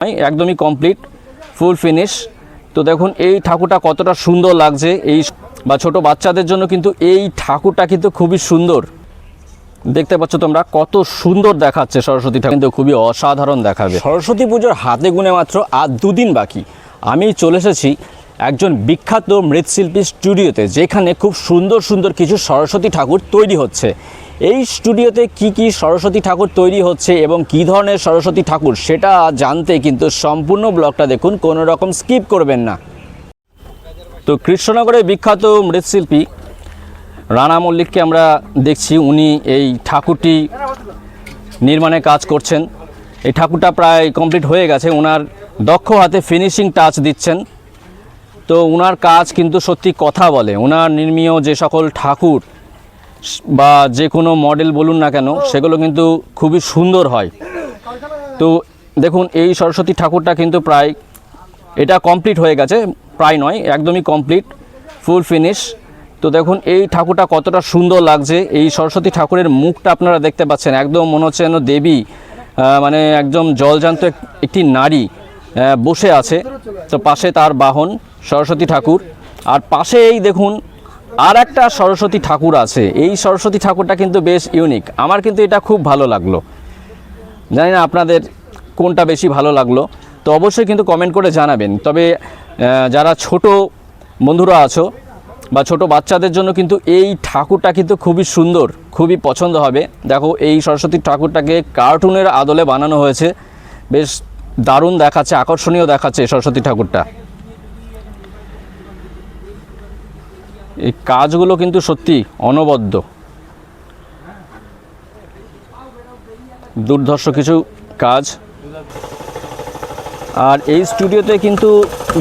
একদমই complete full finish. তো দেখুন এই ঠাকুরটা কতটা সুন্দর লাগছে, এই বা ছোট বাচ্চাদের জন্য কিন্তু এই ঠাকুরটা কিন্তু খুবই সুন্দর। দেখতে পাচ্ছ তোমরা কত সুন্দর দেখাচ্ছে সরস্বতী ঠাকুর, কিন্তু খুবই অসাধারণ দেখাবে। সরস্বতী পুজোর হাতে গুনে মাত্র আর 2 দিন বাকি। আমি চলে এসেছি একজন বিখ্যাত মৃৎশিল্পী স্টুডিওতে, যেখানে খুব সুন্দর সুন্দর কিছু সরস্বতী ঠাকুর তৈরি হচ্ছে। এই স্টুডিওতে কি কি সরস্বতী ঠাকুর তৈরি হচ্ছে এবং কি ধরনের সরস্বতী ঠাকুর সেটা জানতে কিন্তু সম্পূর্ণ ব্লগটা দেখুন, কোনো রকম স্কিপ করবেন না। তো কৃষ্ণনগরের বিখ্যাত মৃৎশিল্পী রানা মল্লিককে আমরা দেখছি, উনি এই ঠাকুরটি নির্মাণে কাজ করছেন। এই ঠাকুরটা প্রায় কমপ্লিট হয়ে গেছে, ওনার দক্ষ হাতে ফিনিশিং টাচ দিচ্ছেন। তো ওনার কাজ কিন্তু সত্যি কথা বলে। ওনার নির্মীয় যে সকল ঠাকুর বা যে কোনো মডেল বলুন না কেন, সেগুলো কিন্তু খুবই সুন্দর হয়। তো দেখুন এই সরস্বতী ঠাকুরটা কিন্তু প্রায় এটা কমপ্লিট হয়ে গেছে, প্রায় নয় একদমই কমপ্লিট ফুল ফিনিশ। তো দেখুন এই ঠাকুরটা কতটা সুন্দর লাগছে। এই সরস্বতী ঠাকুরের মুখটা আপনারা দেখতে পাচ্ছেন, একদম মনে হচ্ছে যেন দেবী, মানে একদম জলজান্ত একটি নারী বসে আছে। তো পাশে তার বাহন সরস্বতী ঠাকুর, আর পাশে এই দেখুন আর একটা সরস্বতী ঠাকুর আছে। এই সরস্বতী ঠাকুরটা কিন্তু বেশ ইউনিক, আমার কিন্তু এটা খুব ভালো লাগলো। জানি না আপনাদের কোনটা বেশি ভালো লাগলো, তো অবশ্যই কিন্তু কমেন্ট করে জানাবেন। তবে যারা ছোট বন্ধুরা আছো বা ছোট বাচ্চাদের জন্য কিন্তু এই ঠাকুরটা কিন্তু খুবই সুন্দর, খুবই পছন্দ হবে। দেখো এই সরস্বতী ঠাকুরটাকে কার্টুনের আদলে বানানো হয়েছে, বেশ দারুণ দেখাচ্ছে, আকর্ষণীয় দেখাচ্ছে সরস্বতী ঠাকুরটা। এই কাজগুলো কিন্তু সত্যি অনবদ্য, দুর্ধর্ষ কিছু কাজ। আর এই স্টুডিওতে কিন্তু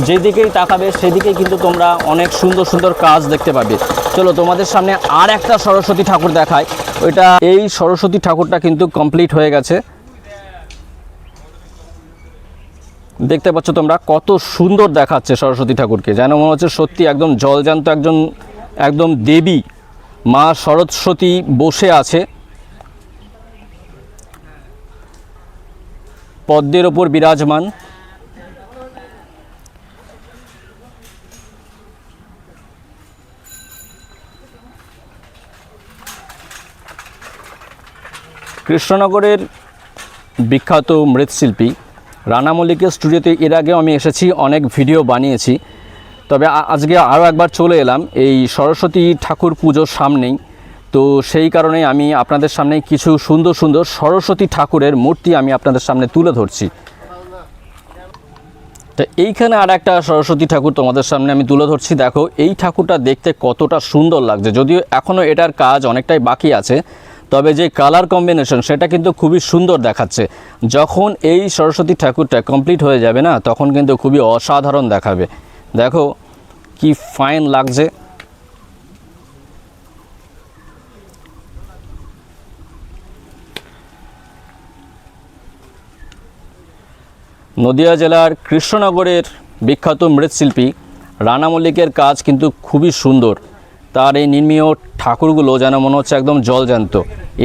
যেদিকেই তাকাবে সেদিকেই কিন্তু তোমরা অনেক সুন্দর সুন্দর কাজ দেখতে পাবে। চলো তোমাদের সামনে আর একটা সরস্বতী ঠাকুর দেখায়। ওইটা এই সরস্বতী ঠাকুরটা কিন্তু কমপ্লিট হয়ে গেছে। দেখতে পাচ্ছ তোমরা কত সুন্দর দেখাচ্ছে সরস্বতী ঠাকুরকে, যেন মনে হচ্ছে সত্যি একদম জলজান্ত একদম দেবী মা সরস্বতী বসে আছে, পদ্মের ওপর বিরাজমান। কৃষ্ণনগরের বিখ্যাত মৃৎশিল্পী রানা মল্লিকের স্টুডিওতে এর আগেও আমি এসেছি, অনেক ভিডিও বানিয়েছি। তবে আজকে আরও একবার চলে এলাম এই সরস্বতী ঠাকুর পুজোর সামনেই। তো সেই কারণে আমি আপনাদের সামনে কিছু সুন্দর সুন্দর সরস্বতী ঠাকুরের মূর্তি আমি আপনাদের সামনে তুলে ধরছি। তো এইখানে আর একটা সরস্বতী ঠাকুর তোমাদের সামনে আমি তুলে ধরছি। দেখো এই ঠাকুরটা দেখতে কতটা সুন্দর লাগছে, যদিও এখনও এটার কাজ অনেকটাই বাকি আছে, তবে যে কালার কম্বিনেশন সেটা কিন্তু খুবই সুন্দর দেখাচ্ছে। যখন এই সরস্বতী ঠাকুরটা কমপ্লিট হয়ে যাবে না, তখন কিন্তু খুবই অসাধারণ দেখাবে। দেখো কি ফাইন লাগছে। নদিয়া জেলার কৃষ্ণনগরের বিখ্যাত মৃৎশিল্পী রানা মল্লিকের কাজ কিন্তু খুবই সুন্দর। তার এই নির্মীয় ঠাকুরগুলো যেন মনে হচ্ছে একদম জলজান্ত।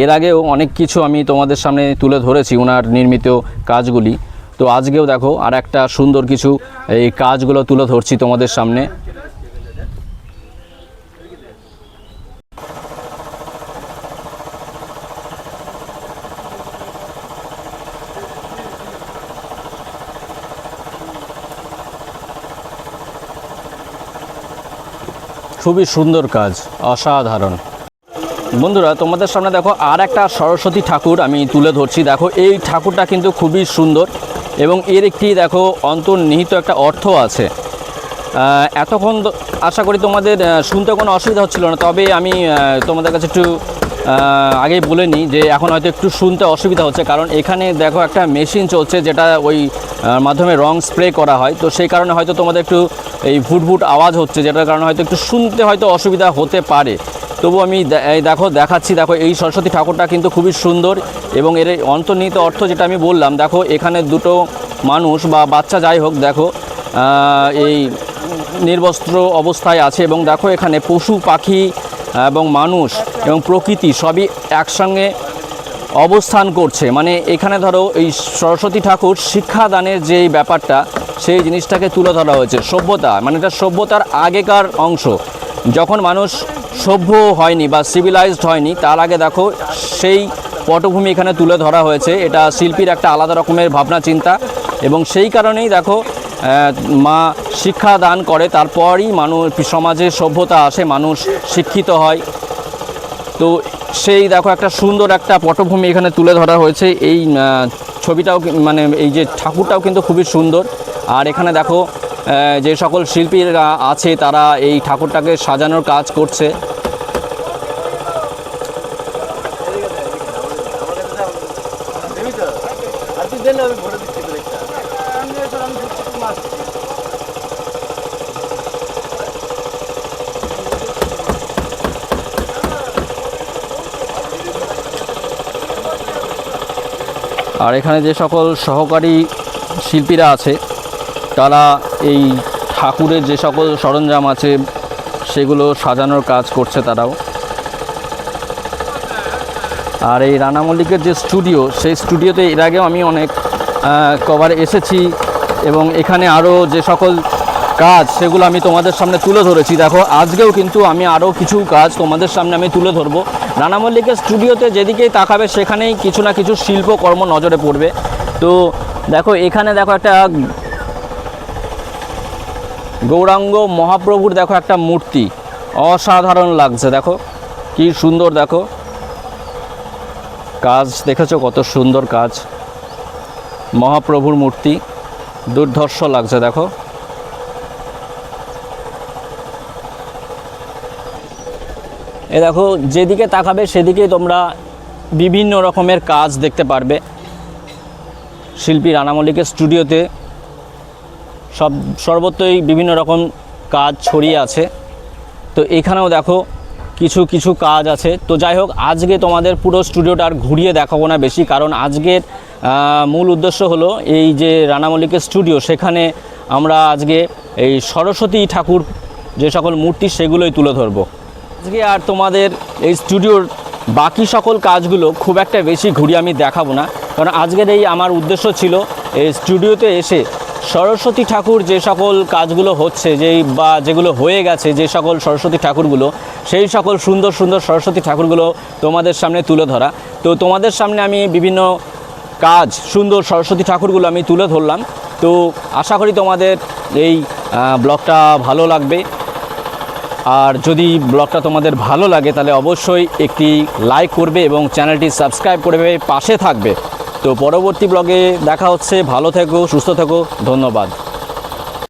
এর আগেও অনেক কিছু আমি তোমাদের সামনে তুলে ধরেছি ওনার নির্মিত কাজগুলি। তো আজকেও দেখো আর একটা সুন্দর কিছু এই কাজগুলো তুলে ধরছি তোমাদের সামনে। খুবই সুন্দর কাজ, অসাধারণ। বন্ধুরা তোমাদের সামনে দেখো আর একটা সরস্বতী ঠাকুর আমি তুলে ধরছি। দেখো এই ঠাকুরটা কিন্তু খুবই সুন্দর এবং এর একটি দেখো অন্তর্নিহিত একটা অর্থ আছে। এতক্ষণ আশা করি তোমাদের শুনতে কোনো অসুবিধা হচ্ছিল না, তবে আমি তোমাদের কাছে একটু আগেই বলে নিই যে এখন হয়তো একটু শুনতে অসুবিধা হচ্ছে, কারণ এখানে দেখো একটা মেশিন চলছে যেটা ওই মাধ্যমে রং স্প্রে করা হয়। তো সেই কারণে হয়তো তোমাদের একটু এই ভুটভুট আওয়াজ হচ্ছে, যেটার কারণে হয়তো একটু শুনতে হয়তো অসুবিধা হতে পারে। তবু আমি দেখাচ্ছি। দেখো এই সরস্বতী ঠাকুরটা কিন্তু খুবই সুন্দর এবং এর অন্তর্নিহিত অর্থ যেটা আমি বললাম। দেখো এখানে দুটো মানুষ বা বাচ্চা যাই হোক, দেখো এই নির্বস্ত্র অবস্থায় আছে এবং দেখো এখানে পশু পাখি এবং মানুষ এবং প্রকৃতি সবই একসঙ্গে অবস্থান করছে। মানে এখানে ধরো এই সরস্বতী ঠাকুর শিক্ষাদানের যে ব্যাপারটা, সেই জিনিসটাকে তুলে ধরা হয়েছে। সভ্যতা মানে এটা সভ্যতার আগেকার অংশ, যখন মানুষ সভ্য হয়নি বা সিভিলাইজড হয়নি, তার আগে দেখো সেই পটভূমি এখানে তুলে ধরা হয়েছে। এটা শিল্পীর একটা আলাদা রকমের ভাবনা চিন্তা, এবং সেই কারণেই দেখো মা শিক্ষা দান করে, তারপরই মানুষ সমাজে সভ্যতা আসে, মানুষ শিক্ষিত হয়। তো সেই দেখো একটা সুন্দর একটা পটভূমি এখানে তুলে ধরা হয়েছে। এই ছবিটাও মানে এই যে ঠাকুরটাও কিন্তু খুবই সুন্দর। আর এখানে দেখো যে সকল শিল্পীরা আছে তারা এই ঠাকুরটাকে সাজানোর কাজ করছে। আর এখানে যে সকল সহকারী শিল্পীরা আছে তারা এই ঠাকুরের যে সকল সরঞ্জাম আছে সেগুলো সাজানোর কাজ করছে তারাও। আর এই রানা মল্লিকের যে স্টুডিও, সেই স্টুডিওতে এর আগেও আমি অনেক কবার এসেছি, এবং এখানে আরও যে সকল কাজ সেগুলো আমি তোমাদের সামনে তুলে ধরেছি। দেখো আজকেও কিন্তু আমি আরও কিছু কাজ তোমাদের সামনে আমি তুলে ধরবো। রানা মল্লিকের স্টুডিওতে যেদিকেই তাকাবে সেখানেই কিছু না কিছু শিল্পকর্ম নজরে পড়বে। তো দেখো এখানে দেখো একটা গৌরাঙ্গ মহাপ্রভুর দেখো একটা মূর্তি, অসাধারণ লাগছে। দেখো কি সুন্দর, দেখো কাজ দেখেছো কত সুন্দর কাজ, মহাপ্রভুর মূর্তি দুর্ধর্ষ লাগছে। দেখো এ দেখো যেদিকে তাকাবে সেদিকেই তোমরা বিভিন্ন রকমের কাজ দেখতে পারবে। শিল্পী রানা মল্লিকের স্টুডিওতে সর্বত্রই বিভিন্ন রকম কাজ ছড়িয়ে আছে। তো এখানেও দেখো কিছু কিছু কাজ আছে। তো যাই হোক, আজকে তোমাদের পুরো স্টুডিওটা আর ঘুরিয়ে দেখাবো না বেশি, কারণ আজকের মূল উদ্দেশ্য হলো এই যে রানা মল্লিকের স্টুডিও, সেখানে আমরা আজকে এই সরস্বতী ঠাকুর যে সকল মূর্তি সেগুলোই তুলে ধরবো আজকে। আর তোমাদের এই স্টুডিওর বাকি সকল কাজগুলো খুব একটা বেশি ঘুরিয়ে আমি দেখাবো না, কারণ আজকের এই আমার উদ্দেশ্য ছিল এই স্টুডিওতে এসে সরস্বতী ঠাকুর যে সকল কাজগুলো হচ্ছে, বা যেগুলো হয়ে গেছে, যে সকল সরস্বতী ঠাকুরগুলো, সেই সকল সুন্দর সুন্দর সরস্বতী ঠাকুরগুলো তোমাদের সামনে তুলে ধরা। তো তোমাদের সামনে আমি বিভিন্ন কাজ, সুন্দর সরস্বতী ঠাকুরগুলো আমি তুলে ধরলাম। তো আশা করি তোমাদের এই ব্লগটা ভালো লাগবে। আর যদি ব্লগটা তোমাদের ভালো লাগে তাহলে অবশ্যই একটি লাইক করবে এবং চ্যানেলটি সাবস্ক্রাইব করবে, পাশে থাকবে। তো পরবর্তী ব্লগে দেখা হচ্ছে। ভালো থেকো, সুস্থ থেকো, ধন্যবাদ।